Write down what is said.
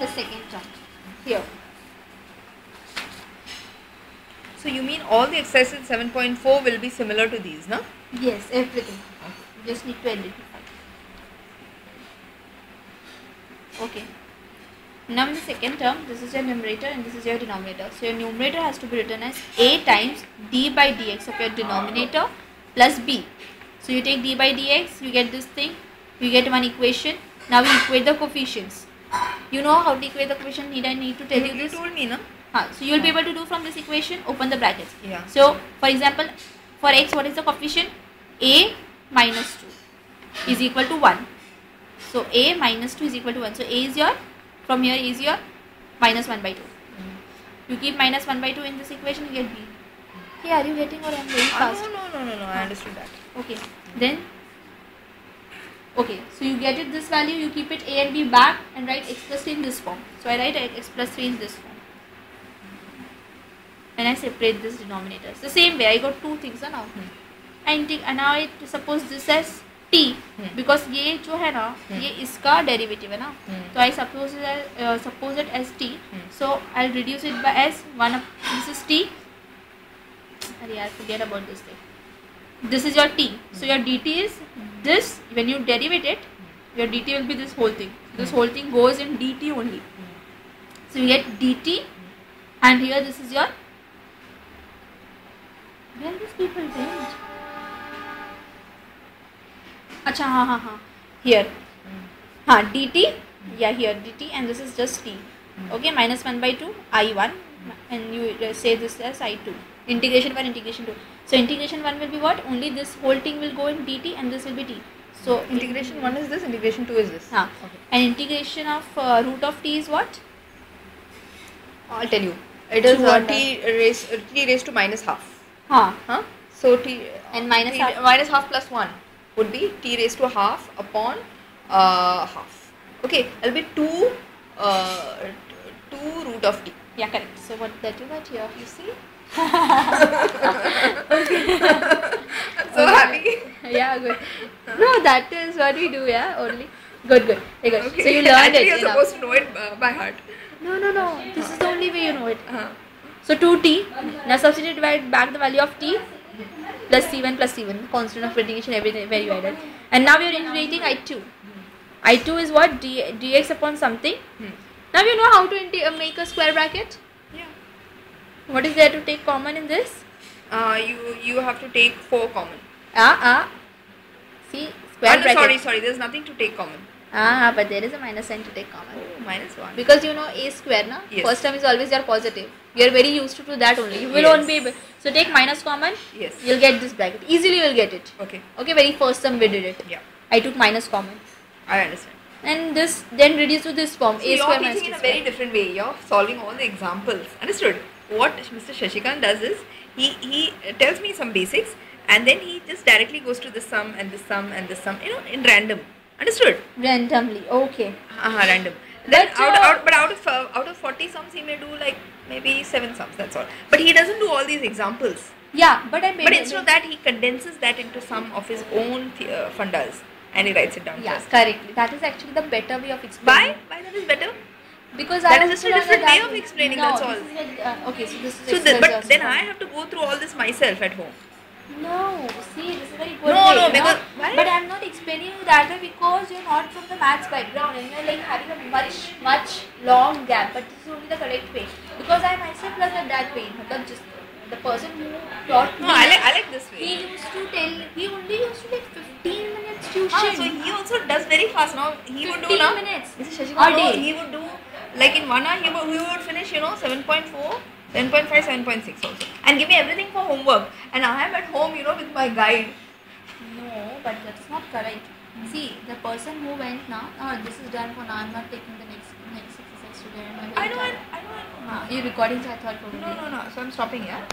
the second term here. So you mean all the exercises in 7.4 will be similar to these, no? Yes, everything. You just need to identify. Okay. Now in the second term, this is your numerator and this is your denominator. So your numerator has to be written as a times d by dx of your denominator plus b. So you take d by dx, you get this thing, you get one equation. Now we equate the coefficients. You know how to equate the coefficient? Need I need to tell you this? You told me, no? So you will be able to do from this equation, open the brackets. Yeah. So for example, for x, what is the coefficient? A minus 2 is equal to 1. So a minus 2 is equal to 1. So a is your, from here is your minus 1 by 2. You keep minus 1 by 2 in this equation, you get b. Hey, are you getting or I am very fast? No, I understood that. Okay, then, okay, so you get it this value, you keep it a and b back and write x plus 3 in this form. So I write x plus 3 in this form. And I separate this denominators. The same way, I got two things now. And now I suppose this as t, because ये जो है ना, ये इसका derivative है ना, तो I suppose it as t. So I'll reduce it by as 1. This is t. Arey yaar, forget about this thing. This is your t. So your dt is this. When you derivate it, your dt will be this whole thing. This whole thing goes in dt only. So you get dt, and here this is your. Where these people went? Acha, हाँ. Here. dt. Yeah, here dt, and this is just t. Okay, minus 1 by 2, I1, and you say this as I2. Integration 1, integration 2. So integration 1 will be what? Only this whole thing will go in dt, and this will be t. So integration 1 is this, integration 2 is this. Okay. And integration of root of t is what? I'll tell you. It is t raised to minus half. So t and minus half. Minus half plus 1 would be t raised to half upon half. Okay, it will be 2 root of t. Yeah, correct. So what that you got here? You see? I'm so happy. Yeah, good. No, that is what we do. Yeah, only good. Okay. So you learned it. You're supposed to know it by heart. No. This is the only way you know it. So 2t. Now substitute back the value of t plus c1 constant of integration everything where you added. And now we are integrating I2. I2 is what? dx upon something. Now you know how to make a square bracket? Yeah. What is there to take common in this? You have to take 4 common. See, square bracket. Sorry, there's nothing to take common. But there is a minus sign to take common. Oh, minus 1. Because you know a square, na? Yes. First term is always your positive. You are very used to that only. You will not be able. So take minus common. Yes. You'll get this bracket. Easily you will get it. Okay. Very first term we did it. Yeah. I took minus common. I understand. And this then reduced to this form. So a square you're minus teaching t in a square. very different way. You're solving all the examples. Understood? What Mr. Shashikant does is, he tells me some basics and then he just directly goes to the sum and the sum and the sum, in random. Understood? Randomly. Okay. Random. Then But, out of 40 sums he may do like maybe 7 sums, that's all. But he doesn't do all these examples. Yeah, but But instead of that, he condenses that into some of his own fundas and he writes it down. Yeah, first. correctly. That is actually the better way of explaining. Why that is better? Because That I is just a different way of explaining, no, that's all. This is okay, so this is So exercise but also then for I me. have to go through all this myself at home. No, see, this is very good. No, way, because why? But I'm not explaining you that way because you're not from the maths background and you're like having a much long gap. But this is only the correct way because I myself learned it that way. But just the person who taught me. No, I like this way. He only used to take 15 minutes tuition. So he also does very fast now. He would do 15 minutes a day. He would do like in 1 hour. He would finish 7.4. 7.5, 7.6 also. And give me everything for homework. And I am at home, with my guide. No, but that's not correct. See, the person who went now, this is done for now. I'm not taking the next exercise today. I know. You're recording, so I thought probably. No. So I'm stopping, yeah.